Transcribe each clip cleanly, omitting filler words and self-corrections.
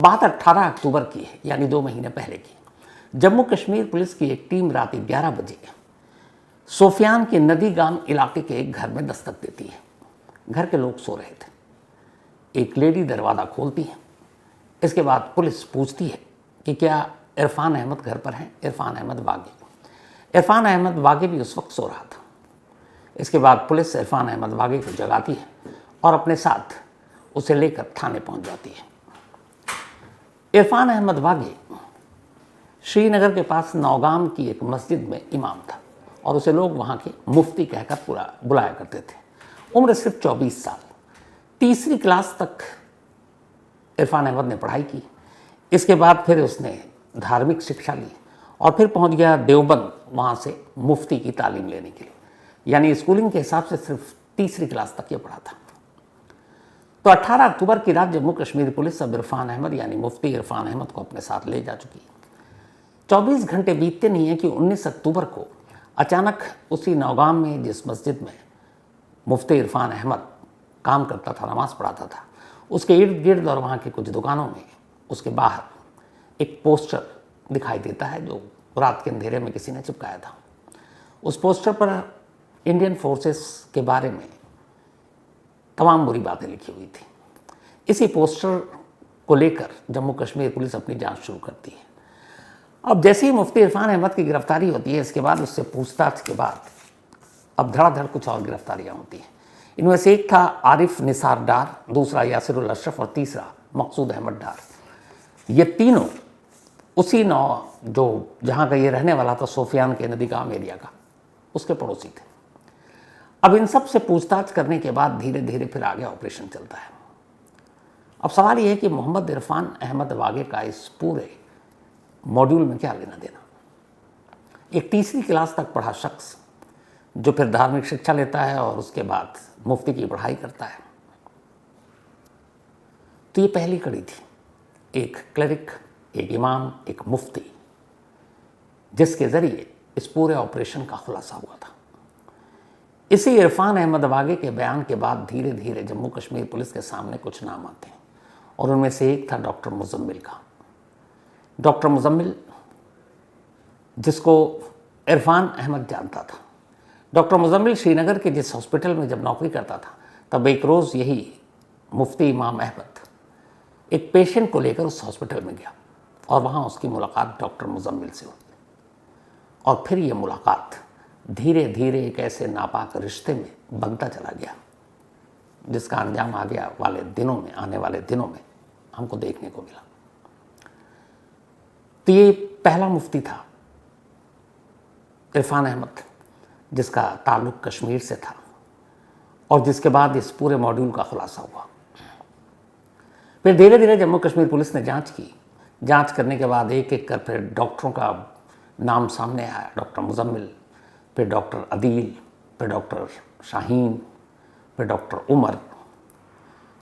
बात 18 अक्टूबर की है, यानी 2 महीने पहले की। जम्मू कश्मीर पुलिस की एक टीम रात 11 बजे सोफियान के नदीगाम इलाके के एक घर में दस्तक देती है। घर के लोग सो रहे थे। एक लेडी दरवाज़ा खोलती है। इसके बाद पुलिस पूछती है कि क्या इरफान अहमद घर पर हैं। इरफान अहमद वागे भी उस वक्त सो रहा था। इसके बाद पुलिस इरफान अहमद वागे को जगाती है और अपने साथ उसे लेकर थाने पहुंच जाती है। इरफान अहमद वागे श्रीनगर के पास नौगाम की एक मस्जिद में इमाम था और उसे लोग वहाँ के मुफ्ती कहकर पूरा बुलाया करते थे। उम्र सिर्फ 24 साल। तीसरी क्लास तक इरफान अहमद ने पढ़ाई की। इसके बाद फिर उसने धार्मिक शिक्षा ली और फिर पहुँच गया देवबंद, वहाँ से मुफ्ती की तालीम लेने के लिए। यानी स्कूलिंग के हिसाब से सिर्फ तीसरी क्लास तक ये पढ़ा था। तो 18 अक्टूबर की रात जम्मू कश्मीर पुलिस अब इरफान अहमद यानी मुफ्ती इरफान अहमद को अपने साथ ले जा चुकी है। 24 घंटे बीतते नहीं है कि 19 अक्टूबर को अचानक उसी नौगाम में जिस मस्जिद में मुफ्ती इरफान अहमद काम करता था, नमाज पढ़ाता था, उसके इर्द गिर्द और वहाँ की कुछ दुकानों में उसके बाहर एक पोस्टर दिखाई देता है जो रात के अंधेरे में किसी ने चिपकाया था। उस पोस्टर पर इंडियन फोर्सेस के बारे में तमाम बुरी बातें लिखी हुई थी। इसी पोस्टर को लेकर जम्मू कश्मीर पुलिस अपनी जांच शुरू करती है। अब जैसे ही मुफ्ती इरफान अहमद की गिरफ्तारी होती है, इसके बाद उससे पूछताछ के बाद अब धड़ाधड़ कुछ और गिरफ्तारियां होती हैं। इनमें से एक था आरिफ निसार डार, दूसरा यासिरुल अशरफ और तीसरा मकसूद अहमद डार। ये तीनों उसी जो जहाँ का ये रहने वाला था, सोफियान के नदीगाम एरिया का, उसके पड़ोसी थे। अब इन सब से पूछताछ करने के बाद धीरे धीरे फिर आगे ऑपरेशन चलता है। अब सवाल ये है कि मोहम्मद इरफान अहमद वागे का इस पूरे मॉड्यूल में क्या लेना देना। एक तीसरी क्लास तक पढ़ा शख्स जो फिर धार्मिक शिक्षा लेता है और उसके बाद मुफ्ती की पढ़ाई करता है। तो ये पहली कड़ी थी, एक क्लरिक, एक इमाम, एक मुफ्ती, जिसके ज़रिए इस पूरे ऑपरेशन का खुलासा हुआ था। इसी इरफान अहमद वागे के बयान के बाद धीरे धीरे जम्मू कश्मीर पुलिस के सामने कुछ नाम आते हैं और उनमें से एक था डॉक्टर मुजम्मिल का। डॉक्टर मुजम्मिल, जिसको इरफान अहमद जानता था। डॉक्टर मुजम्मिल श्रीनगर के जिस हॉस्पिटल में जब नौकरी करता था, तब एक रोज़ यही मुफ्ती इमाम अहमद एक पेशेंट को लेकर उस हॉस्पिटल में गया और वहाँ उसकी मुलाकात डॉक्टर मुजम्मिल से हुई। और फिर ये मुलाकात धीरे धीरे एक ऐसे नापाक रिश्ते में बनता चला गया जिसका अंजाम आने वाले दिनों में हमको देखने को मिला। तो ये पहला मुफ्ती था इरफान अहमद, जिसका ताल्लुक़ कश्मीर से था और जिसके बाद इस पूरे मॉड्यूल का खुलासा हुआ। फिर धीरे धीरे जम्मू कश्मीर पुलिस ने जांच की। जांच करने के बाद एक एक कर फिर डॉक्टरों का नाम सामने आया। डॉक्टर मुजम्मिल, फिर डॉक्टर अदील, फिर डॉक्टर शाहीन, फिर डॉक्टर उमर।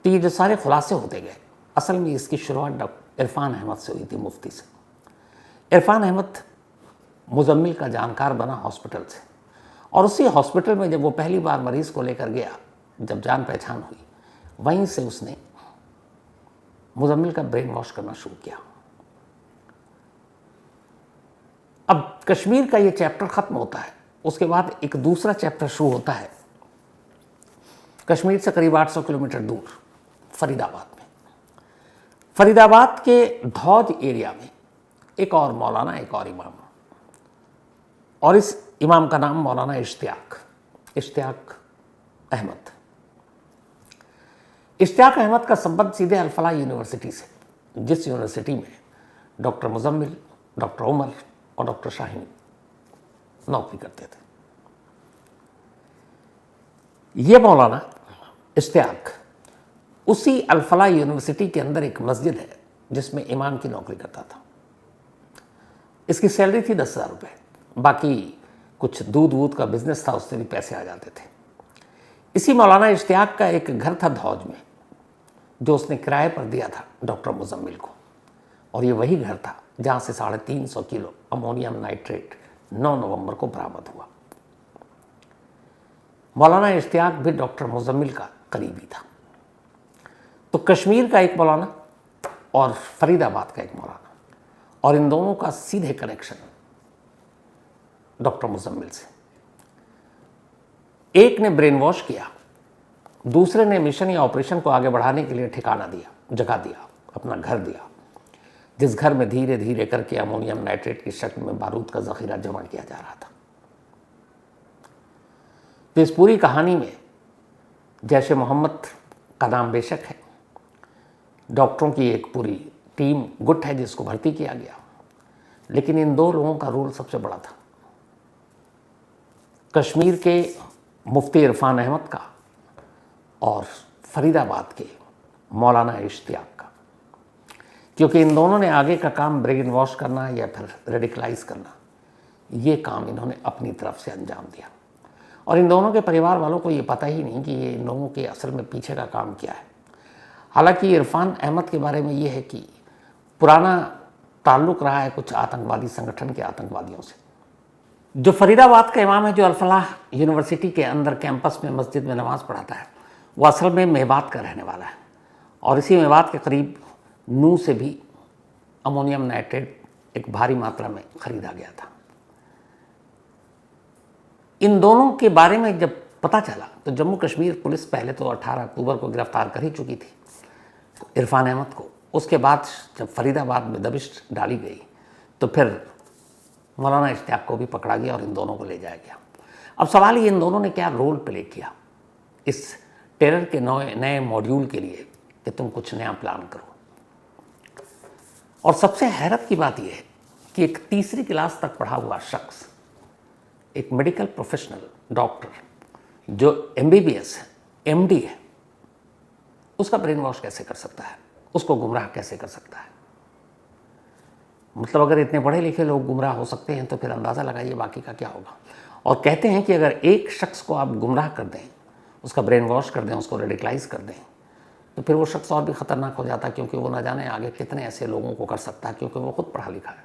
तो ये जो सारे खुलासे होते गए, असल में इसकी शुरुआत डॉक्टर इरफान अहमद से हुई थी, मुफ्ती से। इरफान अहमद मुजम्मिल का जानकार बना हॉस्पिटल से, और उसी हॉस्पिटल में जब वो पहली बार मरीज़ को लेकर गया, जब जान पहचान हुई, वहीं से उसने मुजम्मिल का ब्रेन वॉश करना शुरू किया। अब कश्मीर का ये चैप्टर ख़त्म होता है, उसके बाद एक दूसरा चैप्टर शुरू होता है कश्मीर से करीब 800 किलोमीटर दूर फरीदाबाद में। फरीदाबाद के धौज एरिया में एक और मौलाना, एक और इमाम, और इस इमाम का नाम मौलाना इश्तियाक अहमद। इश्तियाक अहमद का संबंध सीधे अल-फलाह यूनिवर्सिटी से, जिस यूनिवर्सिटी में डॉक्टर मुजम्मिल, डॉक्टर उमर और डॉक्टर शाहीन नौकरी करते थे। ये मौलाना इश्तियाक उसी अल-फलाह यूनिवर्सिटी के अंदर एक मस्जिद है जिसमें इमाम की नौकरी करता था। इसकी सैलरी थी 10,000 रुपये। बाकी कुछ दूध का बिजनेस था, उससे भी पैसे आ जाते थे। इसी मौलाना इश्तियाक का एक घर था धौज में, जो उसने किराए पर दिया था डॉक्टर मुजम्मिल को, और ये वही घर था जहाँ से 350 किलो अमोनियम नाइट्रेट 9 नवंबर को बरामद हुआ। मौलाना इश्तियाक भी डॉक्टर मुजम्मिल का करीबी था। तो कश्मीर का एक मौलाना और फरीदाबाद का एक मौलाना, और इन दोनों का सीधे कनेक्शन डॉक्टर मुजम्मिल से। एक ने ब्रेन वॉश किया, दूसरे ने मिशन या ऑपरेशन को आगे बढ़ाने के लिए ठिकाना दिया, जगह दिया, अपना घर दिया, जिस घर में धीरे धीरे करके अमोनियम नाइट्रेट की शक्ल में बारूद का जखीरा जमा किया जा रहा था। तो इस पूरी कहानी में जैश ए मोहम्मद का नाम बेशक है, डॉक्टरों की एक पूरी टीम गुट है जिसको भर्ती किया गया, लेकिन इन दो लोगों का रोल सबसे बड़ा था, कश्मीर के मुफ्ती इरफान अहमद का और फरीदाबाद के मौलाना इश्तियाक का, क्योंकि इन दोनों ने आगे का काम ब्रेन वॉश करना या फिर रेडिकलाइज करना, ये काम इन्होंने अपनी तरफ से अंजाम दिया। और इन दोनों के परिवार वालों को ये पता ही नहीं कि ये इन लोगों के असल में पीछे का काम क्या है। हालांकि इरफान अहमद के बारे में ये है कि पुराना ताल्लुक़ रहा है कुछ आतंकवादी संगठन के आतंकवादियों से। जो फरीदाबाद का इमाम है, जो अल-फलाह यूनिवर्सिटी के अंदर कैंपस में मस्जिद में नमाज़ पढ़ाता है, वो असल में मेवात का रहने वाला है, और इसी मेवात के करीब नू से भी अमोनियम नाइट्रेट एक भारी मात्रा में ख़रीदा गया था। इन दोनों के बारे में जब पता चला तो जम्मू कश्मीर पुलिस पहले तो 18 अक्टूबर को गिरफ्तार कर ही चुकी थी इरफान अहमद को। उसके बाद जब फरीदाबाद में दबिश डाली गई तो फिर मौलाना इश्तियाक को भी पकड़ा गया और इन दोनों को ले जाया गया। अब सवाल ये, इन दोनों ने क्या रोल प्ले किया इस टेरर के नए मॉड्यूल के लिए कि तुम कुछ नया प्लान करो। और सबसे हैरत की बात यह है कि एक तीसरी क्लास तक पढ़ा हुआ शख्स, एक मेडिकल प्रोफेशनल डॉक्टर जो MBBS है, MD है, उसका ब्रेन वॉश कैसे कर सकता है, उसको गुमराह कैसे कर सकता है। मतलब अगर इतने पढ़े लिखे लोग गुमराह हो सकते हैं तो फिर अंदाज़ा लगाइए बाकी का क्या होगा। और कहते हैं कि अगर एक शख्स को आप गुमराह कर दें, उसका ब्रेन वॉश कर दें, उसको रेडिकलाइज कर दें, तो फिर वो शख्स और भी ख़तरनाक हो जाता है, क्योंकि वो ना जाने आगे कितने ऐसे लोगों को कर सकता है, क्योंकि वो खुद पढ़ा लिखा है।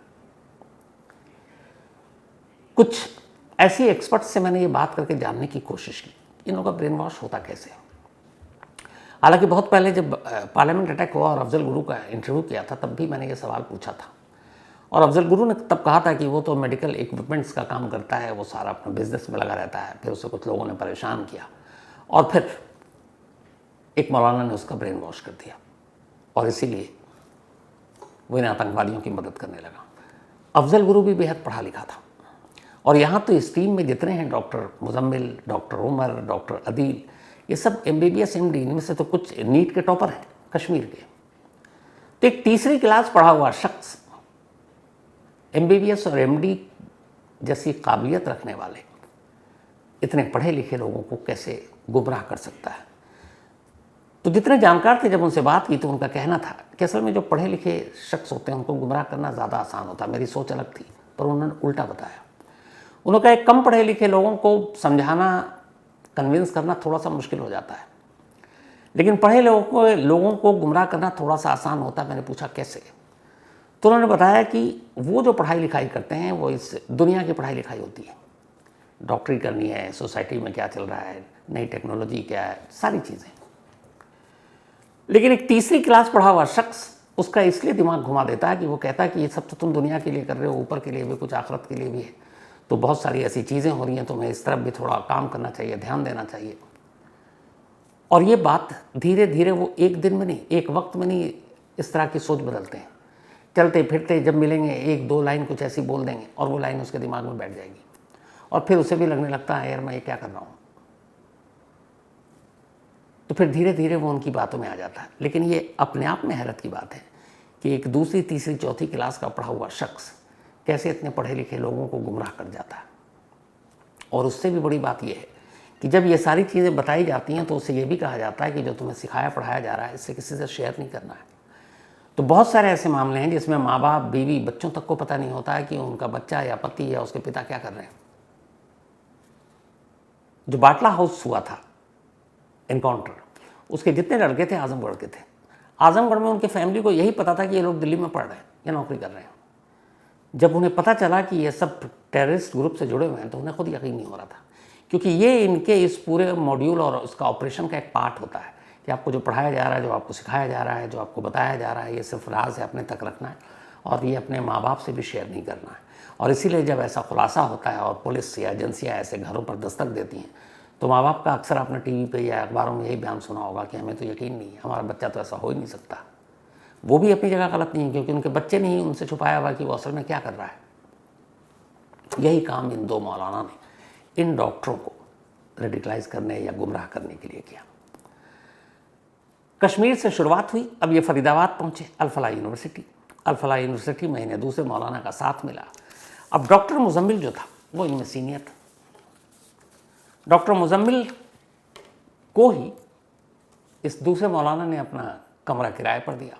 कुछ ऐसे एक्सपर्ट से मैंने ये बात करके जानने की कोशिश की इन लोगों का ब्रेन वॉश होता कैसे है। हालांकि बहुत पहले जब पार्लियामेंट अटैक हुआ और अफजल गुरु का इंटरव्यू किया था, तब भी मैंने ये सवाल पूछा था, और अफजल गुरु ने तब कहा था कि वो तो मेडिकल इक्विपमेंट्स का काम करता है, वो सारा अपना बिजनेस में लगा रहता है। फिर उसे कुछ लोगों ने परेशान किया और फिर एक मौलाना ने उसका ब्रेन वॉश कर दिया, और इसीलिए वो इन आतंकवादियों की मदद करने लगा। अफजल गुरु भी बेहद पढ़ा लिखा था, और यहाँ तो इस टीम में जितने हैं, doctor Muzammil, doctor Umar, doctor Adeel, ये सब MBBS MD, इनमें से तो कुछ नीट के टॉपर हैं कश्मीर के। तो एक तीसरी क्लास पढ़ा हुआ शख्स MBBS और MD जैसी काबिलियत रखने वाले इतने पढ़े लिखे लोगों को कैसे गुमराह कर सकता है। तो जितने जानकार थे, जब उनसे बात की तो उनका कहना था कि असल में जो पढ़े लिखे शख्स होते हैं उनको गुमराह करना ज़्यादा आसान होता है। मेरी सोच अलग थी, पर उन्होंने उल्टा बताया। उन्होंने कहा कम पढ़े लिखे लोगों को समझाना, कन्विंस करना थोड़ा सा मुश्किल हो जाता है, लेकिन पढ़े लोगों को गुमराह करना थोड़ा सा आसान होता है। मैंने पूछा कैसे, तो उन्होंने बताया कि वो जो पढ़ाई लिखाई करते हैं वो इस दुनिया की पढ़ाई लिखाई होती है, डॉक्टरी करनी है, सोसाइटी में क्या चल रहा है, नई टेक्नोलॉजी क्या है, सारी चीज़ें। लेकिन एक तीसरी क्लास पढ़ा हुआ शख्स, उसका इसलिए दिमाग घुमा देता है कि वो कहता है कि ये सब तो तुम दुनिया के लिए कर रहे हो, ऊपर के लिए भी कुछ, आखिरत के लिए भी है, तो बहुत सारी ऐसी चीज़ें हो रही हैं, तुम्हें इस तरफ भी थोड़ा काम करना चाहिए, ध्यान देना चाहिए। और ये बात धीरे धीरे, वो एक दिन में नहीं, एक वक्त में नहीं, इस तरह की सोच बदलते हैं। चलते फिरते जब मिलेंगे, एक दो लाइन कुछ ऐसी बोल देंगे और वो लाइन उसके दिमाग में बैठ जाएगी, और फिर उसे भी लगने लगता है यार मैं ये क्या कर रहा हूँ। तो फिर धीरे धीरे वो उनकी बातों में आ जाता है। लेकिन ये अपने आप में हैरत की बात है कि एक दूसरी, तीसरी, चौथी क्लास का पढ़ा हुआ शख्स कैसे इतने पढ़े लिखे लोगों को गुमराह कर जाता है। और उससे भी बड़ी बात यह है कि जब ये सारी चीज़ें बताई जाती हैं तो उससे ये भी कहा जाता है कि जो तुम्हें सिखाया पढ़ाया जा रहा है इससे किसी से शेयर नहीं करना है। तो बहुत सारे ऐसे मामले हैं जिसमें माँ बाप, बीवी, बच्चों तक को पता नहीं होता है कि उनका बच्चा या पति या उसके पिता क्या कर रहे हैं। जो बाटला हाउस हुआ था एनकाउंटर, उसके जितने लड़के थे आजमगढ़ के थे। आजमगढ़ में उनके फैमिली को यही पता था कि ये लोग दिल्ली में पढ़ रहे हैं या नौकरी कर रहे हैं। जब उन्हें पता चला कि ये सब टेररिस्ट ग्रुप से जुड़े हुए हैं तो उन्हें खुद यकीन नहीं हो रहा था, क्योंकि ये इनके इस पूरे मॉड्यूल और उसका ऑपरेशन का एक पार्ट होता है कि आपको जो पढ़ाया जा रहा है, जो आपको सिखाया जा रहा है, जो आपको बताया जा रहा है, ये सिर्फ राज है, अपने तक रखना है और ये अपने माँ बाप से भी शेयर नहीं करना है। और इसीलिए जब ऐसा खुलासा होता है और पुलिस या एजेंसियाँ ऐसे घरों पर दस्तक देती हैं तो माँ बाप का अक्सर आपने टीवी पे या अखबारों में यही बयान सुना होगा कि हमें तो यकीन नहीं है, हमारा बच्चा तो ऐसा हो ही नहीं सकता। वो भी अपनी जगह गलत नहीं है, क्योंकि उनके बच्चे ने ही उनसे छुपाया हुआ कि वो असल में क्या कर रहा है। यही काम इन दो मौलाना ने इन डॉक्टरों को रेडिकलाइज करने या गुमराह करने के लिए किया। कश्मीर से शुरुआत हुई, अब ये फरीदाबाद पहुंचे, अल-फलाह यूनिवर्सिटी। अल-फलाह यूनिवर्सिटी में इन्हें दूसरे मौलाना का साथ मिला। अब डॉक्टर मुजम्मिल जो था वो इनमें सीनियर था। डॉक्टर मुजम्मिल को ही इस दूसरे मौलाना ने अपना कमरा किराए पर दिया,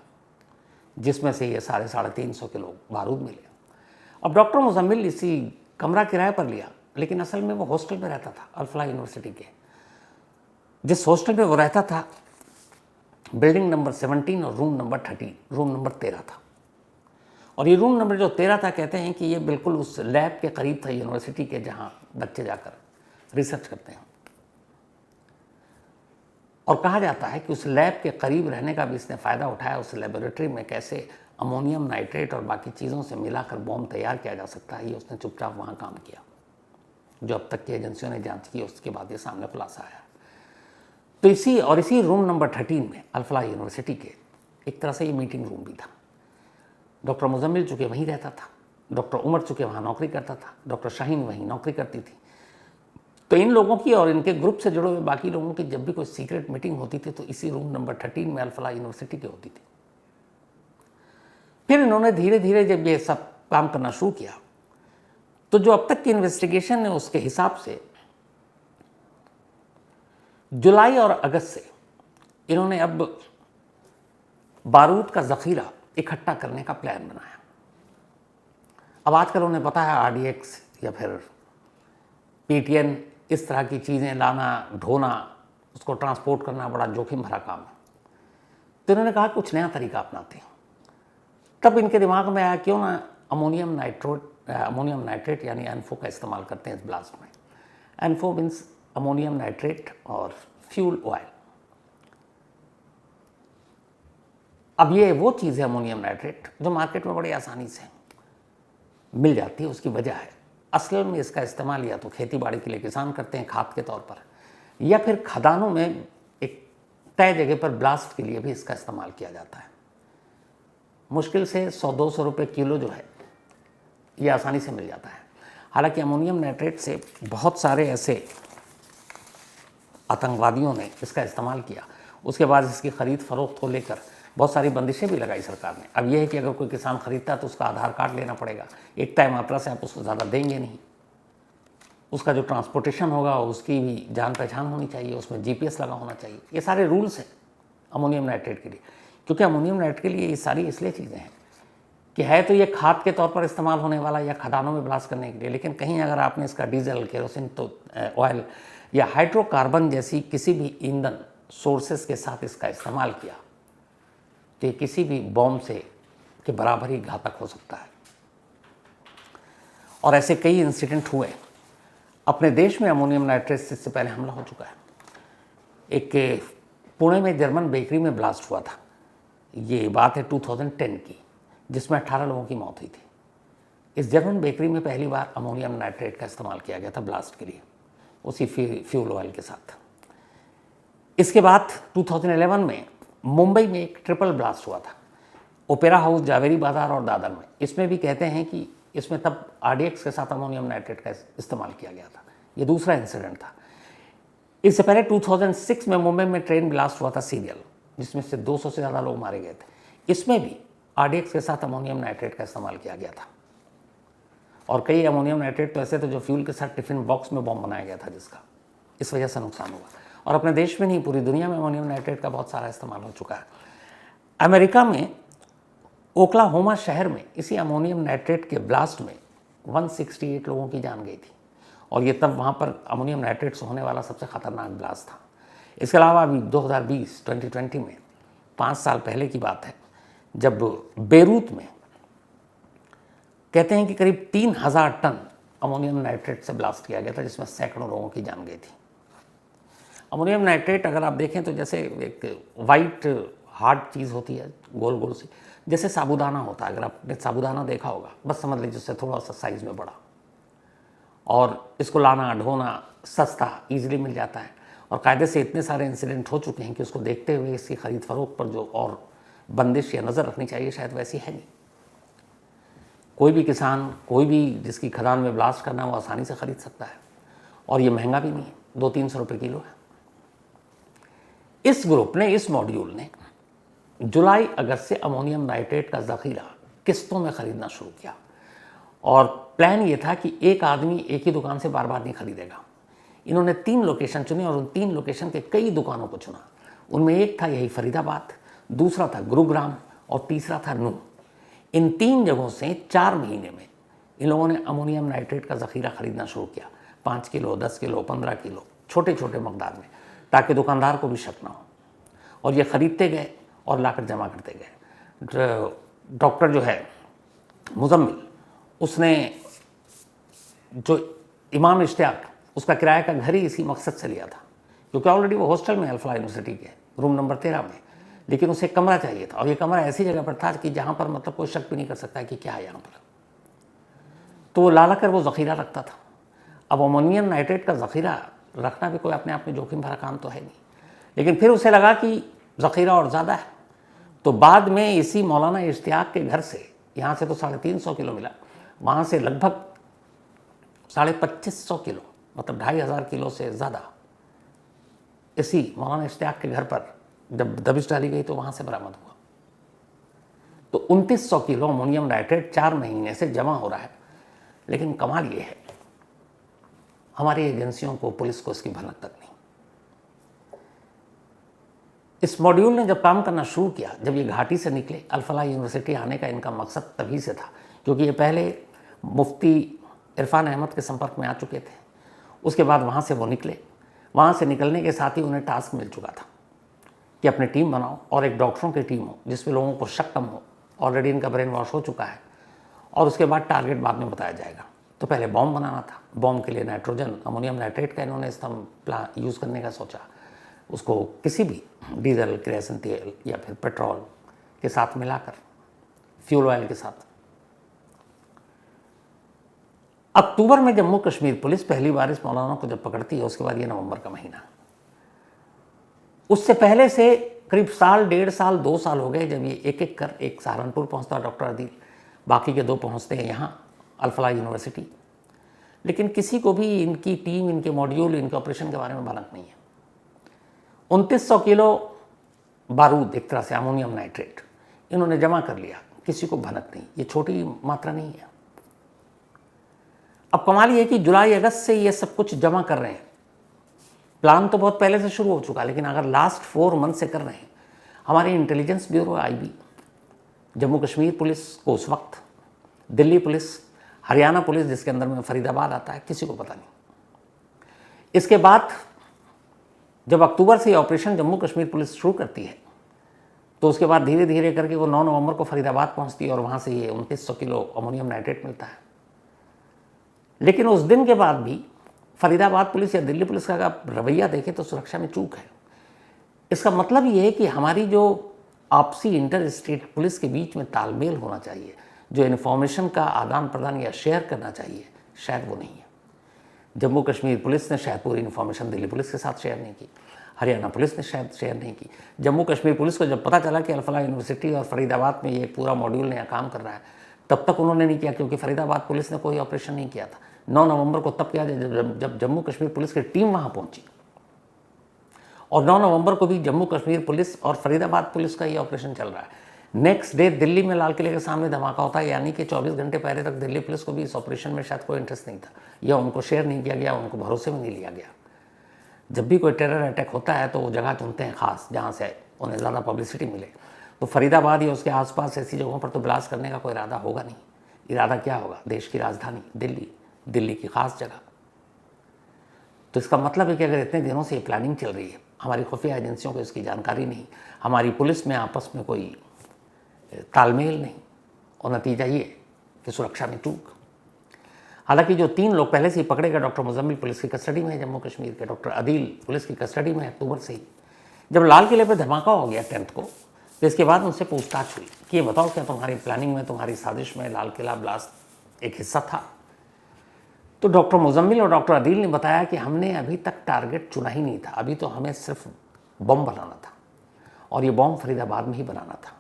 जिसमें से ये 350 के लोग बारूद मिले। अब डॉक्टर मुजम्मिल इसी कमरा किराए पर लिया, लेकिन असल में वो हॉस्टल में रहता था। अल-फलाह यूनिवर्सिटी के जिस हॉस्टल में वो रहता था, बिल्डिंग नंबर 17 और रूम नंबर 13 था। और ये रूम नंबर जो 13 था, कहते हैं कि ये बिल्कुल उस लैब के करीब था यूनिवर्सिटी के, जहाँ बच्चे जाकर रिसर्च करते हैं। और कहा जाता है कि उस लैब के करीब रहने का भी इसने फ़ायदा उठाया। उस लेबोरेटरी में कैसे अमोनियम नाइट्रेट और बाकी चीज़ों से मिलाकर बॉम्ब तैयार किया जा सकता है, ये उसने चुपचाप वहाँ काम किया। जो अब तक की एजेंसियों ने जांच की, उसके बाद ये सामने खुलासा आया। तो इसी रूम नंबर 13 में अल-फलाह यूनिवर्सिटी के एक तरह से ये मीटिंग रूम भी था। डॉक्टर मुजम्मिल चूँकि वहीं रहता था, डॉक्टर उमर चूँकि वहाँ नौकरी करता था, डॉक्टर शाहीन वहीं नौकरी करती थी। तो इन लोगों की और इनके ग्रुप से जुड़े हुए बाकी लोगों की जब भी कोई सीक्रेट मीटिंग होती थी तो इसी रूम नंबर 13 में अल-फलाह यूनिवर्सिटी की होती थी। फिर इन्होंने धीरे धीरे जब ये सब काम करना शुरू किया, तो जो अब तक की इन्वेस्टिगेशन है उसके हिसाब से जुलाई और अगस्त से इन्होंने अब बारूद का ज़ख़ीरा इकट्ठा करने का प्लान बनाया। अब आजकल उन्हें पता है आरडीएक्स या फिर पीटीएन, इस तरह की चीज़ें लाना, ढोना, उसको ट्रांसपोर्ट करना बड़ा जोखिम भरा काम है। तो इन्होंने कहा कुछ नया तरीका अपनाते हैं। तब इनके दिमाग में आया क्यों ना अमोनियम नाइट्रेट यानी एनफो का इस्तेमाल करते हैं इस ब्लास्ट में। एनफो मीन्स अमोनियम नाइट्रेट और फ्यूल ऑयल। अब ये वो चीज़ है अमोनियम नाइट्रेट जो मार्केट में बड़ी आसानी से मिल जाती है। उसकी वजह है असल में इसका इस्तेमाल या तो खेती बाड़ी के लिए किसान करते हैं खाद के तौर पर, या फिर खदानों में एक तय जगह पर ब्लास्ट के लिए भी इसका इस्तेमाल किया जाता है। मुश्किल से 100-200 रुपये किलो जो है ये आसानी से मिल जाता है। हालांकि अमोनियम नाइट्रेट से बहुत सारे ऐसे आतंकवादियों ने इसका इस्तेमाल किया। उसके बाद इसकी ख़रीद फरोख्त को लेकर बहुत सारी बंदिशें भी लगाई सरकार ने। अब यह है कि अगर कोई किसान ख़रीदता है तो उसका आधार कार्ड लेना पड़ेगा, एक तय मात्रा से आप उसको ज़्यादा देंगे नहीं। उसका जो ट्रांसपोर्टेशन होगा उसकी भी जान पहचान होनी चाहिए, उसमें जीपीएस लगा होना चाहिए। ये सारे रूल्स हैं अमोनियम नाइट्रेट के लिए, क्योंकि अमोनियम नाइट्रेट के लिए ये सारी इसलिए चीज़ें हैं कि है तो ये खाद के तौर पर इस्तेमाल होने वाला या खदानों में ब्लास्ट करने के लिए, लेकिन कहीं अगर आपने इसका डीजल, केरोसिन तो ऑयल या हाइड्रोकार्बन जैसी किसी भी ईंधन सोर्सेस के साथ इसका इस्तेमाल किया तो ये किसी भी बॉम्ब से के बराबर ही घातक हो सकता है। और ऐसे कई इंसिडेंट हुए। अपने देश में अमोनियम नाइट्रेट से इससे पहले हमला हो चुका है। एक पुणे में जर्मन बेकरी में ब्लास्ट हुआ था, ये बात है 2010 की, जिसमें 18 लोगों की मौत हुई थी। इस जर्मन बेकरी में पहली बार अमोनियम नाइट्रेट का इस्तेमाल किया गया था ब्लास्ट के लिए, उसी फ्यूल ऑयल के साथ। इसके बाद 2011 में मुंबई में एक ट्रिपल ब्लास्ट हुआ था, ओपेरा हाउस, जावेरी बाजार और दादर में। इसमें भी कहते हैं कि इसमें तब आरडीएक्स के साथ अमोनियम नाइट्रेट का इस्तेमाल किया गया था। ये दूसरा इंसिडेंट था। इससे पहले 2006 में मुंबई में ट्रेन ब्लास्ट हुआ था सीरियल, जिसमें से 200 से ज़्यादा लोग मारे गए थे। इसमें भी आरडीएक्स के साथ अमोनियम नाइट्रेट का इस्तेमाल किया गया था। और कई अमोनियम नाइट्रेट तो ऐसे थे जो फ्यूल के साथ टिफिन बॉक्स में बॉम्ब बनाया गया था, जिसका इस वजह से नुकसान हुआ। और अपने देश में नहीं, पूरी दुनिया में अमोनियम नाइट्रेट का बहुत सारा इस्तेमाल हो चुका है। अमेरिका में ओक्लाहोमा शहर में इसी अमोनियम नाइट्रेट के ब्लास्ट में 168 लोगों की जान गई थी, और ये तब वहाँ पर अमोनियम नाइट्रेट से होने वाला सबसे ख़तरनाक ब्लास्ट था। इसके अलावा अभी 2020 में 5 साल पहले की बात है, जब बेरूत में कहते हैं कि करीब 3000 टन अमोनियम नाइट्रेट से ब्लास्ट किया गया था, जिसमें सैकड़ों लोगों की जान गई थी। अमोनियम नाइट्रेट अगर आप देखें तो जैसे एक वाइट हार्ड चीज़ होती है गोल गोल सी, जैसे साबूदाना होता है। अगर आपने साबूदाना देखा होगा, बस समझ लीजिए उससे थोड़ा सा साइज़ में बड़ा, और इसको लाना ढोना सस्ता ईजिली मिल जाता है। और कायदे से इतने सारे इंसिडेंट हो चुके हैं कि उसको देखते हुए इसकी खरीद फरोख्त पर जो और बंदिश या नज़र रखनी चाहिए शायद वैसी है नहीं। कोई भी किसान, कोई भी जिसकी खदान में ब्लास्ट करना, वो आसानी से ख़रीद सकता है, और ये महंगा भी नहीं है, 200-300 रुपये किलो है। इस ग्रुप ने, इस मॉड्यूल ने जुलाई अगस्त से अमोनियम नाइट्रेट का ज़ख़ीरा किस्तों में ख़रीदना शुरू किया, और प्लान ये था कि एक आदमी एक ही दुकान से बार बार नहीं खरीदेगा। इन्होंने 3 लोकेशन चुने और उन 3 लोकेशन के कई दुकानों को चुना। उनमें एक था यही फरीदाबाद, दूसरा था गुरुग्राम, और तीसरा था नूंह। इन 3 जगहों से 4 महीने में इन लोगों ने अमोनियम नाइट्रेट का ज़ख़ीरा ख़रीदना शुरू किया, 5 किलो, 10 किलो, 15 किलो, छोटे छोटे मकदार में, ताकि दुकानदार को भी शक ना हो। और ये ख़रीदते गए और लाकर जमा करते गए। डॉक्टर जो है मुजम्मिल, उसने जो इमाम इश्तियाक, उसका किराए का घर ही इसी मकसद से लिया था, क्योंकि ऑलरेडी वो हॉस्टल में अल-फलाह यूनिवर्सिटी के रूम नंबर 13 में, लेकिन उसे कमरा चाहिए था, और ये कमरा ऐसी जगह पर था कि जहाँ पर मतलब कोई शक भी नहीं कर सकता है कि क्या है यहाँ पर। तो वो ला कर वो ज़ख़ीरा रखता था। अब अमोनियम नाइट्रेट का ज़ख़ीरा रखना भी कोई अपने आप में जोखिम भरा काम तो है नहीं, लेकिन फिर उसे लगा कि ज़ख़ीरा और ज़्यादा है, तो बाद में इसी मौलाना इश्तियाक के घर से, यहाँ से तो 350 किलो मिला, वहाँ से लगभग 2550 किलो, मतलब 2500 किलो से ज़्यादा इसी मौलाना इश्तियाक के घर पर जब दबिश डाली गई तो वहाँ से बरामद हुआ। तो 2900 किलो अमोनियम नाइट्रेट 4 महीने से जमा हो रहा है। लेकिन कमाल ये है, हमारी एजेंसियों को, पुलिस को इसकी भनक तक नहीं। इस मॉड्यूल ने जब काम करना शुरू किया, जब ये घाटी से निकले, अल-फलाह यूनिवर्सिटी आने का इनका मकसद तभी से था, क्योंकि ये पहले मुफ्ती इरफान अहमद के संपर्क में आ चुके थे। उसके बाद वहाँ से वो निकले। वहाँ से निकलने के साथ ही उन्हें टास्क मिल चुका था कि अपनी टीम बनाओ, और एक डॉक्टरों की टीम हो जिसमें लोगों को शक कम हो, ऑलरेडी इनका ब्रेन वॉश हो चुका है, और उसके बाद टारगेट बाद में बताया जाएगा। तो पहले बॉम्ब बनाना था। बॉम्ब के लिए नाइट्रोजन, अमोनियम नाइट्रेट का इन्होंने स्तंभ यूज़ करने का सोचा। उसको किसी भी डीजल, केरोसिन तेल या फिर पेट्रोल के साथ मिलाकर, फ्यूल ऑयल के साथ। अक्टूबर में जम्मू कश्मीर पुलिस पहली बार इस मौलाना को जब पकड़ती है, उसके बाद ये नवंबर का महीना। उससे पहले से करीब साल, 1.5 साल, 2 साल हो गए जब ये एक एक कर, एक सहारनपुर पहुंचता है डॉक्टर अदील, बाकी के 2 पहुंचते हैं यहाँ अल-फलाह यूनिवर्सिटी। लेकिन किसी को भी इनकी टीम, इनके मॉड्यूल, इनके ऑपरेशन के बारे में भनक नहीं है। 2900 किलो बारूद, एक तरह से अमोनियम नाइट्रेट, इन्होंने जमा कर लिया, किसी को भनक नहीं। ये छोटी मात्रा नहीं है। अब कमाल ये है कि जुलाई अगस्त से ये सब कुछ जमा कर रहे हैं। प्लान तो बहुत पहले से शुरू हो चुका, लेकिन अगर लास्ट 4 मंथ से कर रहे हैं, हमारे intelligence bureau IB, Jammu Kashmir police को उस वक्त, दिल्ली पुलिस, हरियाणा पुलिस जिसके अंदर में फरीदाबाद आता है, किसी को पता नहीं। इसके बाद जब अक्टूबर से ऑपरेशन जम्मू कश्मीर पुलिस शुरू करती है, तो उसके बाद धीरे धीरे करके वो 9 नवंबर को फरीदाबाद पहुंचती है, और वहाँ से ये 2900 किलो अमोनियम नाइट्रेट मिलता है। लेकिन उस दिन के बाद भी फरीदाबाद पुलिस या दिल्ली पुलिस का अगर रवैया देखें तो सुरक्षा में चूक है। इसका मतलब ये है कि हमारी जो आपसी इंटर स्टेट पुलिस के बीच में तालमेल होना चाहिए, जो इन्फॉर्मेशन का आदान प्रदान या शेयर करना चाहिए, शायद वो नहीं है। जम्मू कश्मीर पुलिस ने शायद पूरी इन्फॉर्मेशन दिल्ली पुलिस के साथ शेयर नहीं की, हरियाणा पुलिस ने शायद शेयर नहीं की। जम्मू कश्मीर पुलिस को जब पता चला कि अल-फलाह यूनिवर्सिटी और फरीदाबाद में ये पूरा मॉड्यूल नया काम कर रहा है, तब तक उन्होंने नहीं किया, क्योंकि फरीदाबाद पुलिस ने कोई ऑपरेशन नहीं किया था। 9 नवंबर को तब किया जब जम्मू कश्मीर पुलिस की टीम वहाँ पहुँची, और 9 नवंबर को भी जम्मू कश्मीर पुलिस और फरीदाबाद पुलिस का ये ऑपरेशन चल रहा है। नेक्स्ट डे दिल्ली में लाल किले के सामने धमाका होता है, यानी कि 24 घंटे पहले तक दिल्ली पुलिस को भी इस ऑपरेशन में शायद कोई इंटरेस्ट नहीं था, या उनको शेयर नहीं किया गया, उनको भरोसे में नहीं लिया गया। जब भी कोई टेरर अटैक होता है तो वो जगह चुनते हैं खास, जहाँ से उन्हें ज़्यादा पब्लिसिटी मिले। तो फरीदाबाद या उसके आसपास ऐसी जगहों पर तो ब्लास्ट करने का कोई इरादा होगा नहीं। इरादा क्या होगा? देश की राजधानी दिल्ली, दिल्ली की खास जगह। तो इसका मतलब है कि अगर इतने दिनों से ये प्लानिंग चल रही है, हमारी खुफिया एजेंसियों को इसकी जानकारी नहीं, हमारी पुलिस में आपस में कोई तालमेल नहीं, और नतीजा ये कि सुरक्षा में चूक। हालांकि जो 3 लोग पहले से ही पकड़े गए, डॉक्टर मुजम्मिल पुलिस की कस्टडी में है जम्मू कश्मीर के, डॉक्टर अदील पुलिस की कस्टडी में है अक्टूबर से ही। जब लाल किले पर धमाका हो गया 10th को, तो इसके बाद उनसे पूछताछ हुई कि ये बताओ क्या तुम्हारी प्लानिंग में, तुम्हारी साजिश में लाल किला ब्लास्ट एक हिस्सा था? तो डॉक्टर मुजम्मिल और डॉक्टर अदील ने बताया कि हमने अभी तक टारगेट चुना ही नहीं था, अभी तो हमें सिर्फ बम बनाना था और ये बम फरीदाबाद में ही बनाना था,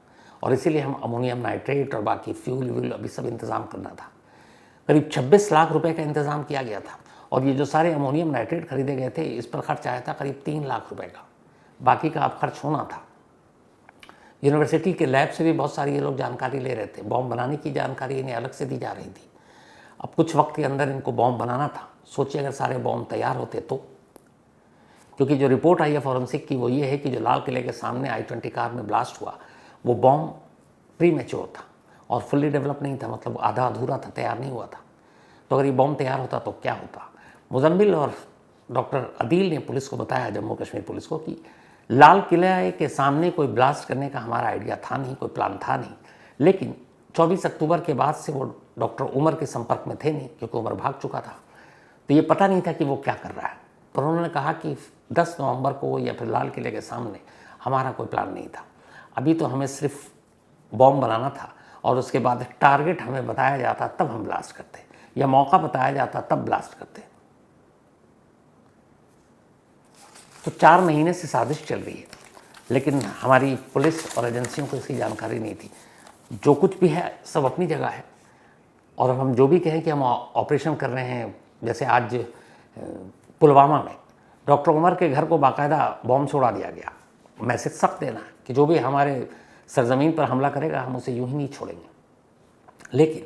और इसीलिए हम अमोनियम नाइट्रेट और बाकी फ्यूल व्यूल अभी सब इंतज़ाम करना था। करीब 26 लाख रुपए का इंतज़ाम किया गया था, और ये जो सारे अमोनियम नाइट्रेट खरीदे गए थे इस पर खर्च आया था करीब 3 लाख रुपए का, बाकी का अब खर्च होना था। यूनिवर्सिटी के लैब से भी बहुत सारी ये लोग जानकारी ले रहे थे, बॉम्ब बनाने की जानकारी इन्हें अलग से दी जा रही थी। अब कुछ वक्त के अंदर इनको बॉम्ब बनाना था। सोचिए अगर सारे बॉम्ब तैयार होते तो, क्योंकि जो रिपोर्ट आई है फॉरेंसिक की वो ये है कि जो लाल किले के सामने I-20 कार में ब्लास्ट हुआ वो बॉम्ब प्री मैच्योर था और फुल्ली डेवलप नहीं था, मतलब आधा अधूरा था, तैयार नहीं हुआ था। तो अगर ये बॉम्ब तैयार होता तो क्या होता? मुजम्मिल और डॉक्टर अदील ने पुलिस को बताया, जम्मू कश्मीर पुलिस को, कि लाल किले के सामने कोई ब्लास्ट करने का हमारा आइडिया था नहीं, कोई प्लान था नहीं, लेकिन 24 अक्टूबर के बाद से वो डॉक्टर उमर के संपर्क में थे नहीं, क्योंकि उमर भाग चुका था, तो ये पता नहीं था कि वो क्या कर रहा है। पर उन्होंने कहा कि 10 नवंबर को या फिर लाल किले के सामने हमारा कोई प्लान नहीं था, अभी तो हमें सिर्फ बॉम्ब बनाना था, और उसके बाद टारगेट हमें बताया जाता तब हम ब्लास्ट करते, या मौका बताया जाता तब ब्लास्ट करते। तो 4 महीने से साजिश चल रही है, लेकिन हमारी पुलिस और एजेंसियों को इसकी जानकारी नहीं थी। जो कुछ भी है सब अपनी जगह है, और अब हम जो भी कहें कि हम ऑपरेशन कर रहे हैं, जैसे आज पुलवामा में डॉक्टर उमर के घर को बाकायदा बॉम्ब छोड़ा दिया गया, मैसेज सख्त देना है कि जो भी हमारे सरजमीन पर हमला करेगा हम उसे यूं ही नहीं छोड़ेंगे। लेकिन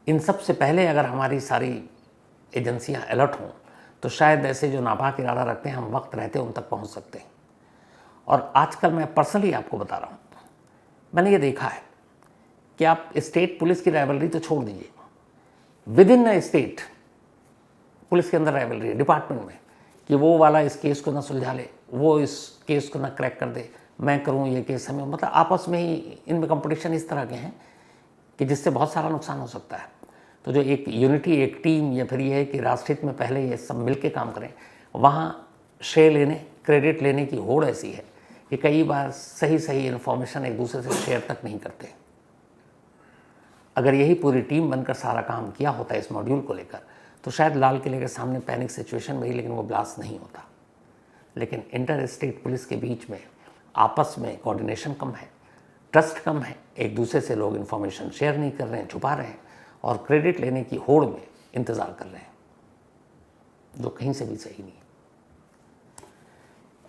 इन सब से पहले अगर हमारी सारी एजेंसियां अलर्ट हों तो शायद ऐसे जो नापाक इरादा रखते हैं हम वक्त रहते उन तक पहुंच सकते हैं। और आजकल मैं पर्सनली आपको बता रहा हूँ, मैंने ये देखा है कि आप स्टेट पुलिस की राइवलरी तो छोड़ दीजिए, with in a state police के अंदर राइवलरी है डिपार्टमेंट में, कि वो वाला इस केस को ना सुलझा ले, वो इस केस को ना क्रैक कर दे, मैं करूँ ये केस, हमें मतलब आपस में ही इनमें कंपटीशन इस तरह के हैं कि जिससे बहुत सारा नुकसान हो सकता है। तो जो एक यूनिटी, एक टीम, या फिर ये है कि राष्ट्रहित में पहले ये सब मिल के काम करें, वहाँ श्रेय लेने, क्रेडिट लेने की होड़ ऐसी है कि कई बार सही सही इन्फॉर्मेशन एक दूसरे से शेयर तक नहीं करते। अगर यही पूरी टीम बनकर सारा काम किया होता इस मॉड्यूल को लेकर तो शायद लाल किले के सामने पैनिक सिचुएशन में ही, लेकिन वो ब्लास्ट नहीं होता। लेकिन इंटर स्टेट पुलिस के बीच में आपस में कोऑर्डिनेशन कम है, ट्रस्ट कम है, एक दूसरे से लोग इन्फॉर्मेशन शेयर नहीं कर रहे हैं, छुपा रहे हैं, और क्रेडिट लेने की होड़ में इंतज़ार कर रहे हैं, जो कहीं से भी सही नहीं है।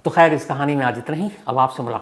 तो खैर इस कहानी में आज इतना ही। अब आपसे मुलाकात